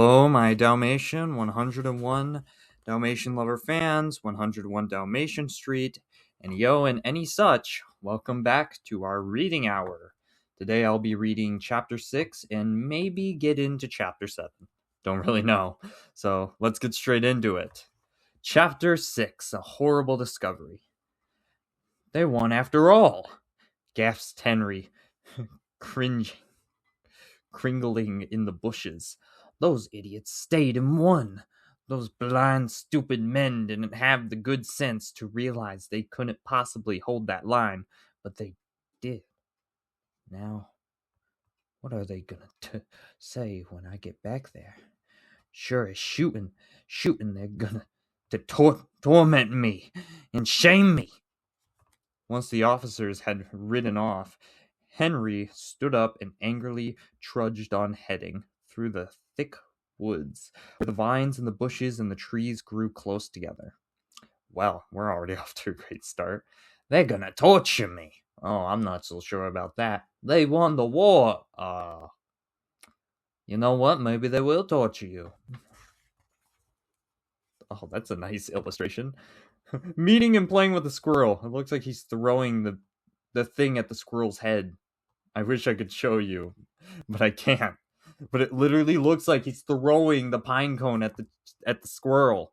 Hello, my Dalmatian 101 Dalmatian lover fans, 101 Dalmatian Street, and and any such. Welcome back to our reading hour. Today I'll be reading chapter 6 and maybe get into chapter 7. Don't really know. So let's get straight into it. Chapter 6, A Horrible Discovery. They won after all, gasped Henry, cringling in the bushes. Those idiots stayed and won. Those blind, stupid men didn't have the good sense to realize they couldn't possibly hold that line, but they did. Now, what are they gonna say when I get back there? Sure as shooting, they're gonna torment me and shame me. Once the officers had ridden off, Henry stood up and angrily trudged on, heading through the thick woods, where the vines and the bushes and the trees grew close together. Well, we're already off to a great start. They're gonna torture me. Oh, I'm not so sure about that. They won the war. You know what? Maybe they will torture you. Oh, that's a nice illustration. Meeting and playing with the squirrel. It looks like he's throwing the thing at the squirrel's head. I wish I could show you, but I can't. But it literally looks like he's throwing the pine cone at the squirrel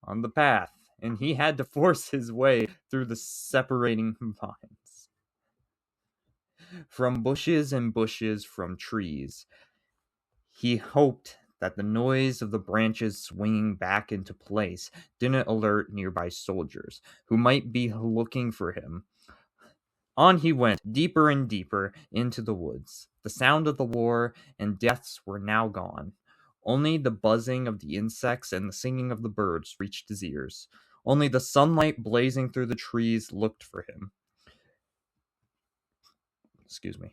on the path, and he had to force his way through the separating vines. From bushes and bushes from trees, he hoped that the noise of the branches swinging back into place didn't alert nearby soldiers who might be looking for him. On he went, deeper and deeper into the woods. The sound of the war and deaths were now gone. Only the buzzing of the insects and the singing of the birds reached his ears. Only the sunlight blazing through the trees looked for him. Excuse me.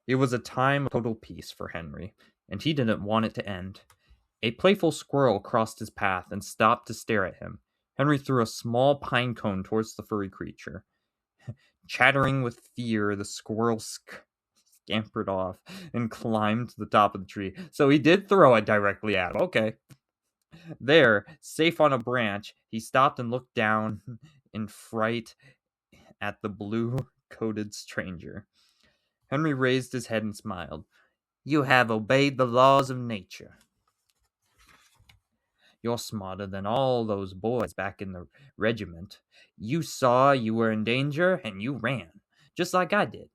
It was a time of total peace for Henry, and he didn't want it to end. A playful squirrel crossed his path and stopped to stare at him. Henry threw a small pine cone towards the furry creature. Chattering with fear, the squirrel scampered off and climbed to the top of the tree. So he did throw it directly at him. Okay. There, safe on a branch, he stopped and looked down in fright at the blue-coated stranger. Henry raised his head and smiled. You have obeyed the laws of nature. You're smarter than all those boys back in the regiment. You saw you were in danger, and you ran, just like I did.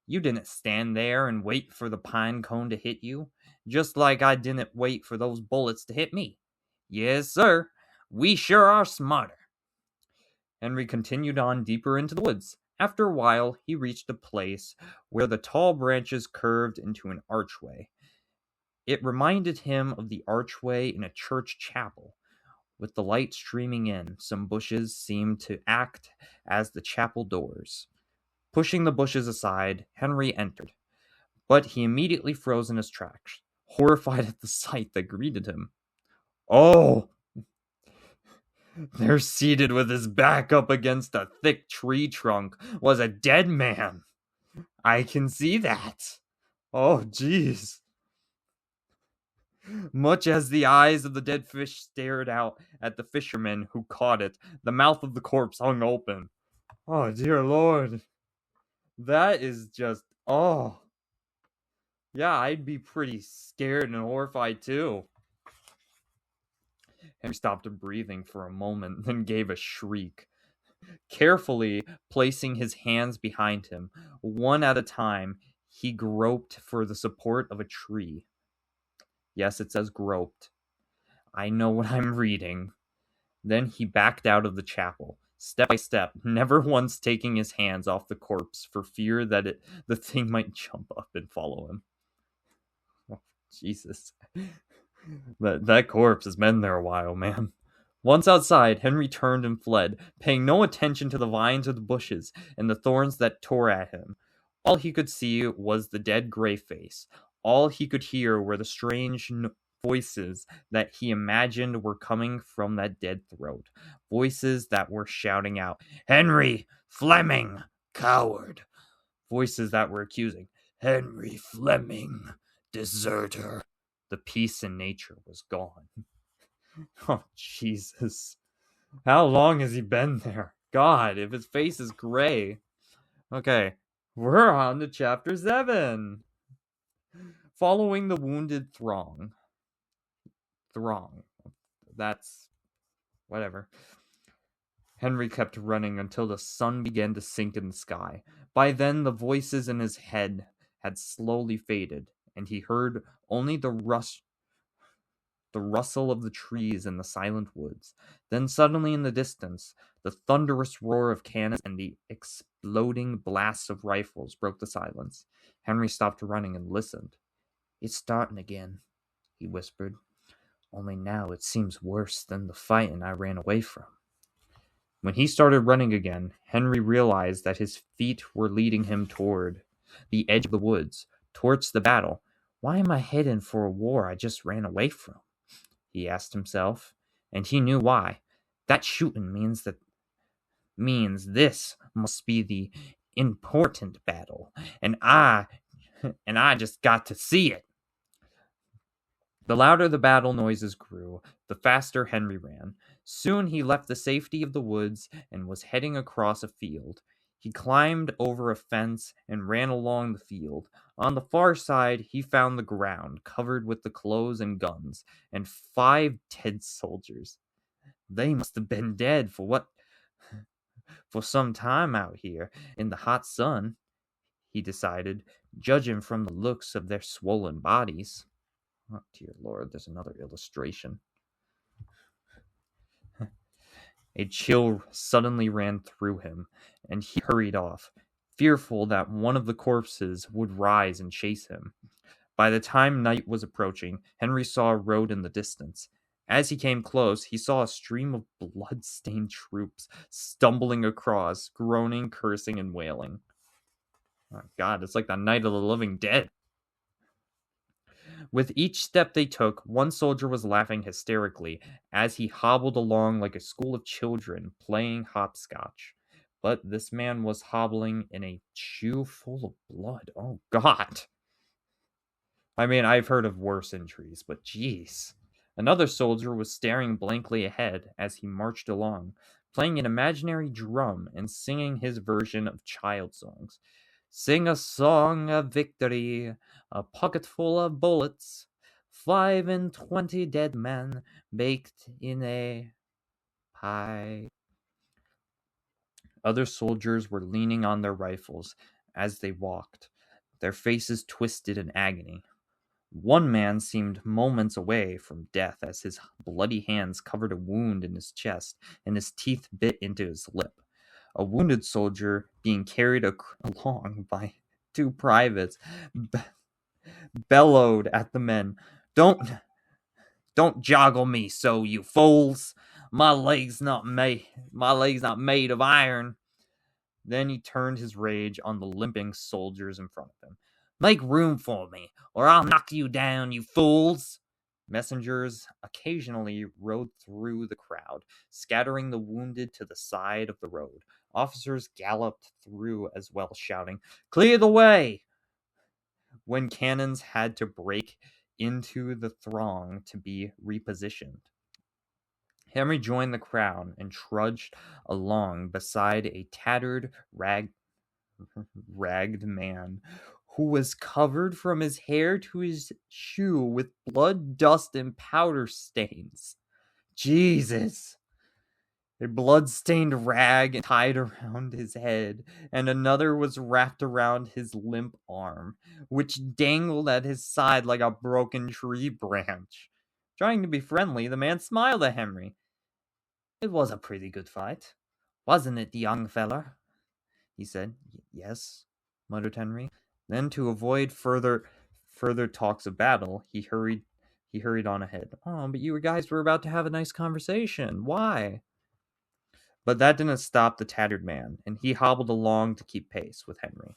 You didn't stand there and wait for the pine cone to hit you, just like I didn't wait for those bullets to hit me. Yes, sir, we sure are smarter. Henry continued on deeper into the woods. After a while, he reached a place where the tall branches curved into an archway. It reminded him of the archway in a church chapel. With the light streaming in, some bushes seemed to act as the chapel doors. Pushing the bushes aside, Henry entered, but he immediately froze in his tracks, horrified at the sight that greeted him. Oh! There, seated with his back up against a thick tree trunk, was a dead man. I can see that. Oh, jeez. Much as the eyes of the dead fish stared out at the fisherman who caught it, the mouth of the corpse hung open. Oh, dear Lord. That is just, oh. Yeah, I'd be pretty scared and horrified too. Henry stopped breathing for a moment, then gave a shriek. Carefully placing his hands behind him, one at a time, he groped for the support of a tree. Yes, it says groped. I know what I'm reading. Then he backed out of the chapel, step by step, never once taking his hands off the corpse for fear that the thing might jump up and follow him. Oh, Jesus. That corpse has been there a while, man. Once outside, Henry turned and fled, paying no attention to the vines or the bushes and the thorns that tore at him. All he could see was the dead gray face. All he could hear were the strange voices that he imagined were coming from that dead throat. Voices that were shouting out, Henry Fleming, coward. Voices that were accusing, Henry Fleming, deserter. The peace in nature was gone. Oh, Jesus. How long has he been there? God, if his face is gray. Okay, we're on to chapter 7. Following the wounded throng. That's whatever. Henry kept running until the sun began to sink in the sky. By then, the voices in his head had slowly faded, and he heard only the rustle of the trees in the silent woods. Then suddenly in the distance, the thunderous roar of cannons and the exploding blasts of rifles broke the silence. Henry stopped running and listened. "It's starting again," he whispered. "Only now it seems worse than the fighting I ran away from." When he started running again, Henry realized that his feet were leading him toward the edge of the woods, towards the battle. "Why am I heading for a war I just ran away from?" he asked himself, and he knew why. That shooting means this must be the important battle, and I just got to see it. The louder the battle noises grew, the faster Henry ran. Soon he left the safety of the woods and was heading across a field. He climbed over a fence and ran along the field. On the far side, he found the ground covered with the clothes and guns, and 5 dead soldiers. They must have been dead for some time out here in the hot sun, he decided, judging from the looks of their swollen bodies. Oh, dear Lord, there's another illustration. A chill suddenly ran through him, and he hurried off, fearful that one of the corpses would rise and chase him. By the time night was approaching, Henry saw a road in the distance. As he came close, he saw a stream of blood-stained troops stumbling across, groaning, cursing, and wailing. Oh, God, it's like the Night of the Living Dead. With each step they took, one soldier was laughing hysterically as he hobbled along like a school of children playing hopscotch. But this man was hobbling in a shoe full of blood. Oh, God. I mean, I've heard of worse injuries, but jeez. Another soldier was staring blankly ahead as he marched along, playing an imaginary drum and singing his version of child songs. "Sing a song of victory, a pocketful of bullets, 25 dead men baked in a pie." Other soldiers were leaning on their rifles as they walked, their faces twisted in agony. One man seemed moments away from death as his bloody hands covered a wound in his chest and his teeth bit into his lip. A wounded soldier being carried along by 2 privates bellowed at the men, Don't joggle me so, you fools! My leg's not made of iron." Then he turned his rage on the limping soldiers in front of him. "Make room for me, or I'll knock you down, you fools!" Messengers occasionally rode through the crowd, scattering the wounded to the side of the road. Officers galloped through as well, shouting, "Clear the way!" when cannons had to break into the throng to be repositioned. Henry joined the crowd and trudged along beside a tattered, ragged man who was covered from his hair to his shoe with blood, dust, and powder stains. Jesus! A blood-stained rag tied around his head, and another was wrapped around his limp arm, which dangled at his side like a broken tree branch. Trying to be friendly, the man smiled at Henry. "It was a pretty good fight, wasn't it, young feller?" he said. "Yes," muttered Henry. Then, to avoid further talks of battle, he hurried on ahead. "Oh, but you guys were about to have a nice conversation. Why?" But that didn't stop the tattered man, and he hobbled along to keep pace with Henry.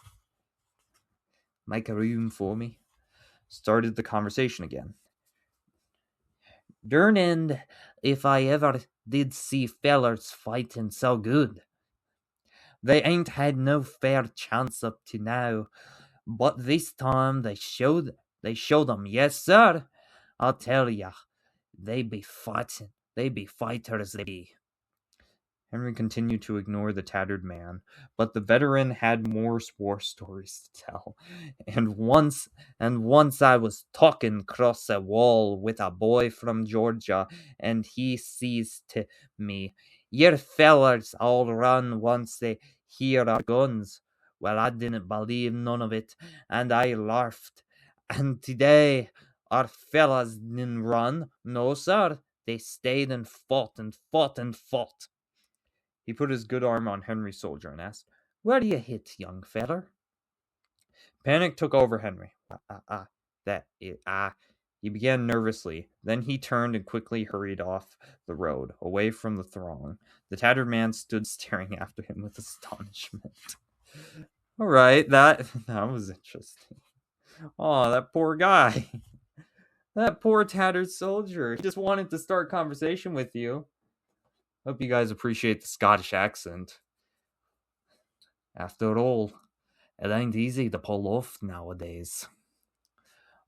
"Make a room for me," started the conversation again. "Derned if I ever did see fellers fighting so good. They ain't had no fair chance up to now, but this time they showed They showed them, yes, sir. I'll tell ya, they be fighting. They be fighters, they be. Henry continued to ignore the tattered man, but the veteran had more war stories to tell. And once I was talking across a wall with a boy from Georgia, and he says to me, "Your fellers all run once they hear our guns." Well, I didn't believe none of it, and I laughed. And today, our fellas didn't run. No, sir. They stayed and fought and fought and fought. He put his good arm on Henry's shoulder and asked, "Where do you hit, young feller?" Panic took over Henry. He began nervously. Then he turned and quickly hurried off the road, away from the throng. The tattered man stood staring after him with astonishment. All right, that was interesting. Oh, that poor guy. That poor tattered soldier. He just wanted to start conversation with you. Hope you guys appreciate the Scottish accent. After all, it ain't easy to pull off nowadays.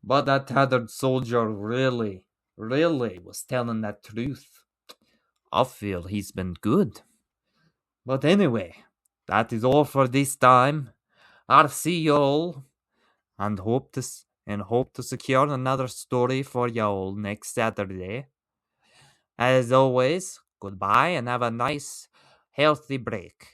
But that tattered soldier really was telling that truth. I feel he's been good. But anyway, that is all for this time. I'll see you all and hope to secure another story for you all next Saturday. As always, goodbye and have a nice, healthy break.